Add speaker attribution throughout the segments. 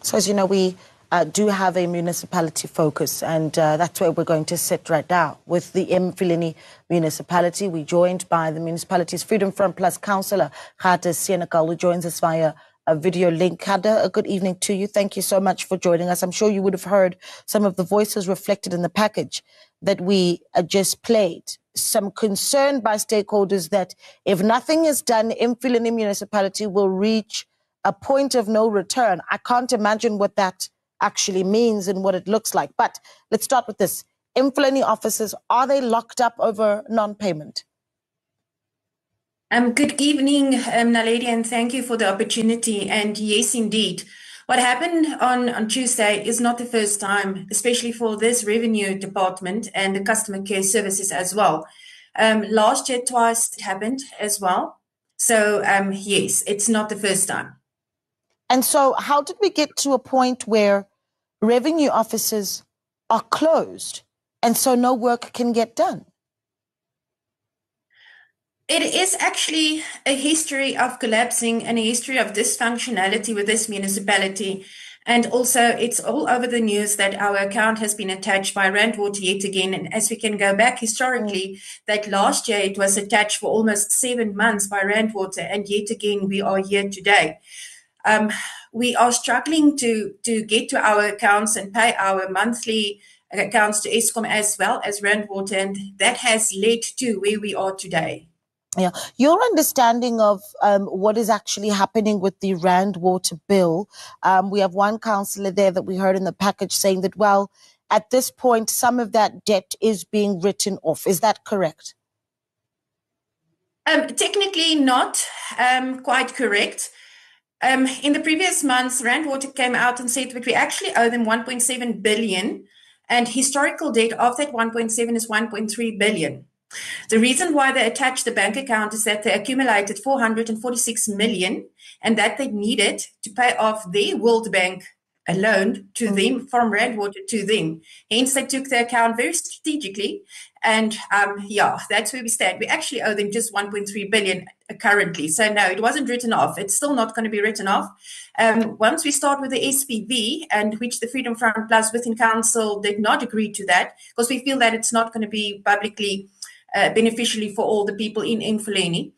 Speaker 1: So as you know, we do have a municipality focus, and that's where we're going to sit right now with the Emfuleni municipality. We're joined by the municipality's Freedom Front Plus Councillor Gerda Senekal, who joins us via a video link. Gerda, a good evening to you. Thank you so much for joining us. I'm sure you would have heard some of the voices reflected in the package that we just played. Some concern by stakeholders that if nothing is done, Emfuleni municipality will reach a point of no return. I can't imagine what that actually means and what it looks like. But let's start with this. Emfuleni officers, are they locked up over non-payment?
Speaker 2: Good evening, Naledi, and thank you for the opportunity. And yes, indeed. What happened on Tuesday is not the first time, especially for this revenue department and the customer care services as well. Last year, twice it happened as well. So yes, it's not the first time.
Speaker 1: And so how did we get to a point where revenue offices are closed and so no work can get done?
Speaker 2: It is actually a history of collapsing and a history of dysfunctionality with this municipality. And also it's all over the news that our account has been attached by Randwater yet again. And as we can go back historically, that last year it was attached for almost 7 months by Randwater, and yet again we are here today. We are struggling to get to our accounts and pay our monthly accounts to Eskom as well as Randwater, and that has led to where we are today.
Speaker 1: Yeah, your understanding of what is actually happening with the Randwater bill. We have one councillor there that we heard in the package saying that, well, at this point, some of that debt is being written off. Is that correct?
Speaker 2: Technically not quite correct. In the previous months, Randwater came out and said that we actually owe them 1.7 billion, and historical debt of that 1.7 is 1.3 billion. The reason why they attached the bank account is that they accumulated 446 million, and that they needed to pay off their World Bank a loan to them from Randwater to them. Hence, they took the account very strategically. And yeah, that's where we stand. We actually owe them just 1.3 billion currently. So no, it wasn't written off. It's still not going to be written off. Once we start with the SPV, and which the Freedom Front Plus within council did not agree to that, because we feel that it's not going to be publicly beneficially for all the people in Emfuleni.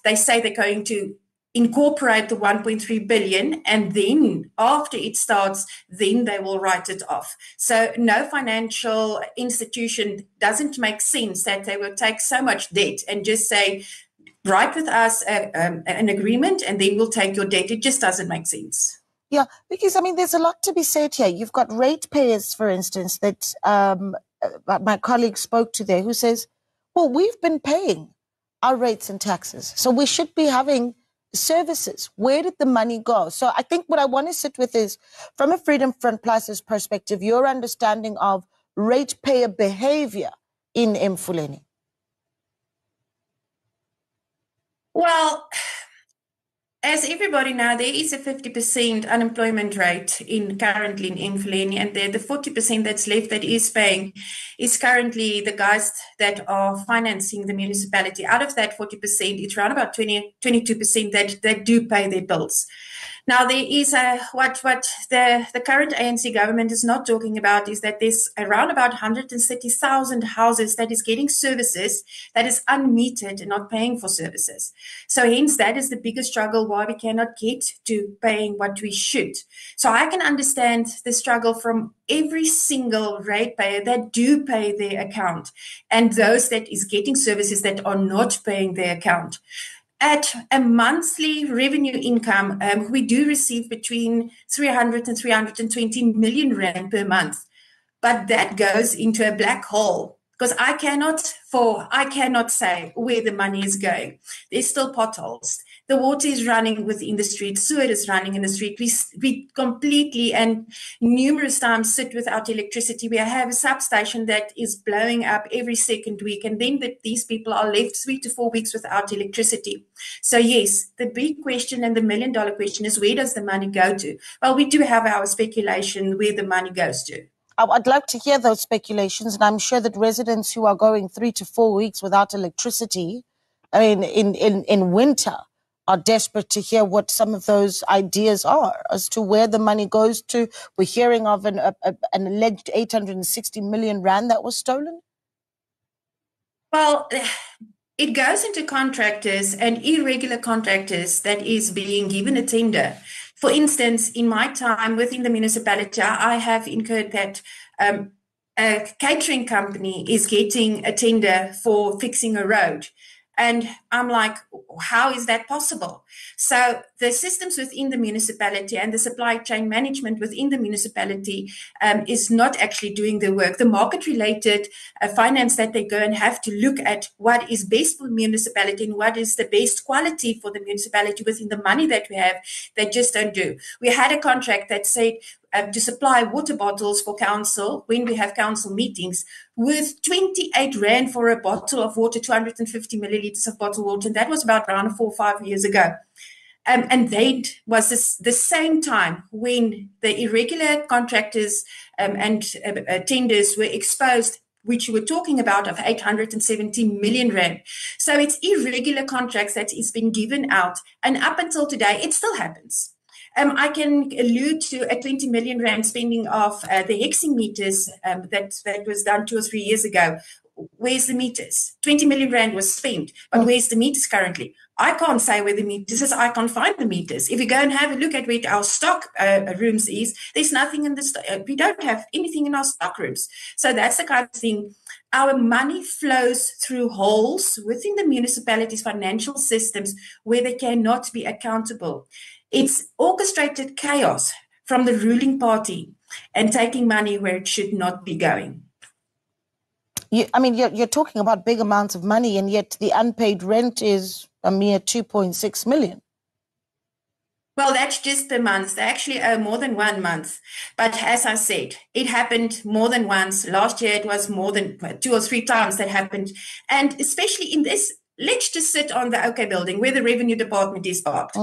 Speaker 2: They say they're going to incorporate the 1.3 billion, and then after it starts, then they will write it off. So no financial institution doesn't make sense that they will take so much debt and just say, write with us an agreement and then we'll take your debt. It just doesn't make sense.
Speaker 1: Yeah, because I mean, there's a lot to be said here. You've got ratepayers, for instance, that my colleague spoke to there, who says, well, we've been paying our rates and taxes, so we should be having services. Where did the money go? So I think what I want to sit with is, from a Freedom Front Plus's perspective, your understanding of ratepayer behavior in Emfuleni.
Speaker 2: Well, as everybody now, there is a 50% unemployment rate currently in Emfuleni, and the 40% that's left that is paying is currently the guys that are financing the municipality. Out of that 40%, it's around about 22% that do pay their bills. Now, there is what the current ANC government is not talking about is that there's around about 130,000 houses that is getting services that is unmetered and not paying for services. So hence, that is the biggest struggle why we cannot get to paying what we should. So I can understand the struggle from every single ratepayer that do pay their account and those that is getting services that are not paying their account. At a monthly revenue income, we do receive between 300 and 320 million rand per month. But that goes into a black hole because I cannot say where the money is going. There's still potholes. The water is running within the street. Sewer is running in the street. We completely and numerous times sit without electricity. We have a substation that is blowing up every second week. And then these people are left 3 to 4 weeks without electricity. So yes, the big question and the $1 million question is, where does the money go to? Well, we do have our speculation where the money goes to.
Speaker 1: I'd like to hear those speculations. And I'm sure that residents who are going 3 to 4 weeks without electricity, I mean, in winter, are desperate to hear what some of those ideas are as to where the money goes to. We're hearing of an alleged 860 million rand that was stolen.
Speaker 2: Well, it goes into contractors and irregular contractors that is being given a tender. For instance, in my time within the municipality, I have incurred that a catering company is getting a tender for fixing a road. And I'm like, how is that possible? So the systems within the municipality and the supply chain management within the municipality is not actually doing the work. The market-related finance that they go and have to look at what is best for the municipality and what is the best quality for the municipality within the money that we have, they just don't do. We had a contract that said to supply water bottles for council when we have council meetings with 28 rand for a bottle of water, 250 milliliters of bottled water. And that was about around 4 or 5 years ago. And that was the same time when the irregular contractors and tenders were exposed, which you were talking about, of 870 million rand. So it's irregular contracts that is being given out. And up until today, it still happens. I can allude to a 20 million rand spending of the hexing meters that was done 2 or 3 years ago. Where's the meters? 20 million rand was spent, but where's the meters currently? I can't say where the meters is. I can't find the meters. If you go and have a look at where our stock rooms is, there's nothing in the we don't have anything in our stock rooms. So that's the kind of thing. Our money flows through holes within the municipality's financial systems where they cannot be accountable. It's orchestrated chaos from the ruling party and taking money where it should not be going.
Speaker 1: You're talking about big amounts of money, and yet the unpaid rent is a mere 2.6 million.
Speaker 2: Well, that's just per month. They actually owe more than 1 month. But as I said, it happened more than once. Last year, it was more than 2 or 3 times that happened. And especially in this, let's just sit on the OK building where the revenue department is parked.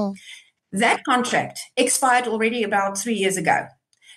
Speaker 2: That contract expired already about 3 years ago.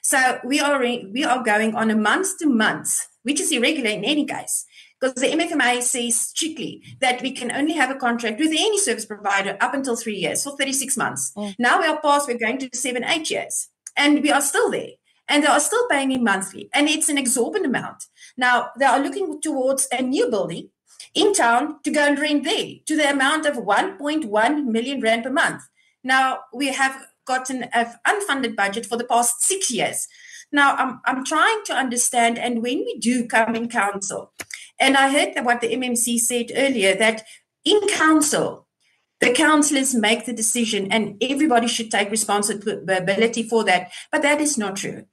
Speaker 2: So we are going on a month-to-month, which is irregular in any case, because the MFMA says strictly that we can only have a contract with any service provider up until 3 years, for 36 months. Now we are past, we're going to 7, 8 years, and we are still there. And they are still paying me monthly, and it's an exorbitant amount. Now, they are looking towards a new building in town to go and rent there to the amount of 1.1 million rand per month. Now, we have gotten an unfunded budget for the past 6 years. Now, I'm trying to understand, and when we do come in council, and I heard that what the MMC said earlier, that in council, the councillors make the decision and everybody should take responsibility for that. But that is not true.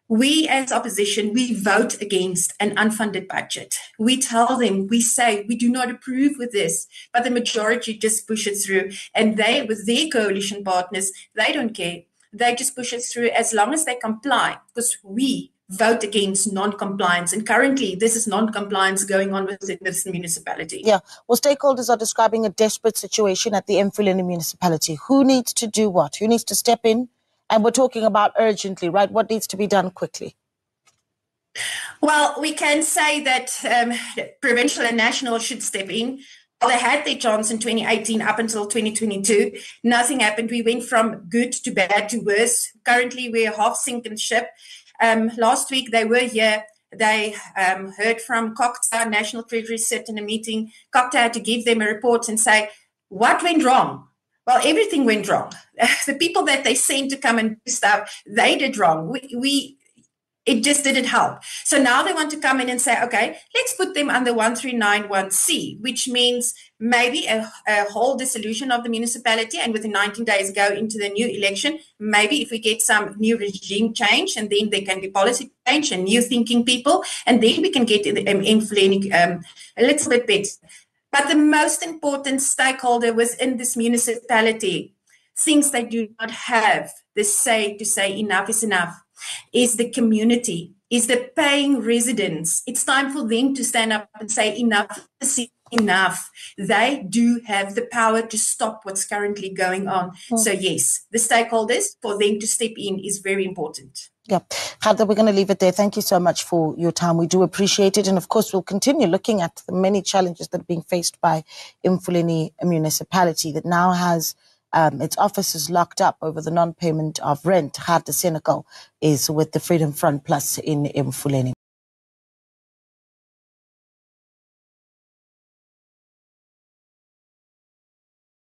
Speaker 2: We as opposition, we vote against an unfunded budget. We tell them, we say, we do not approve with this, but the majority just push it through. And they, with their coalition partners, they don't care. They just push it through as long as they comply, because we vote against non-compliance. And currently, this is non-compliance going on within this municipality.
Speaker 1: Yeah, well, stakeholders are describing a desperate situation at the Emfuleni municipality. Who needs to do what? Who needs to step in? And we're talking about urgently, right? What needs to be done quickly?
Speaker 2: Well, we can say that provincial and national should step in. Well, they had their chance in 2018 up until 2022. Nothing happened. We went from good to bad to worse. Currently, we're half sinking ship. Last week, they were here. They heard from COCTA, National Treasury sit in a meeting. COCTA had to give them a report and say, what went wrong? Well, everything went wrong. The people that they sent to come and do stuff, they did wrong. It just didn't help. So now they want to come in and say, okay, let's put them under 1391C, which means maybe a whole dissolution of the municipality, and within 19 days go into the new election. Maybe if we get some new regime change, and then there can be policy change and new thinking people, and then we can get in the Emfuleni a little bit better. But the most important stakeholder within this municipality thinks they do not have the say to say enough is enough, is the community, is the paying residents. It's time for them to stand up and say enough is enough. They do have the power to stop what's currently going on. So yes, the stakeholders, for them to step in is very important.
Speaker 1: Yeah, Gerda, we're going to leave it there. Thank you so much for your time. We do appreciate it. And of course, we'll continue looking at the many challenges that are being faced by Emfuleni municipality that now has its office is locked up over the non-payment of rent. Gerda Senekal is with the Freedom Front Plus in Emfuleni.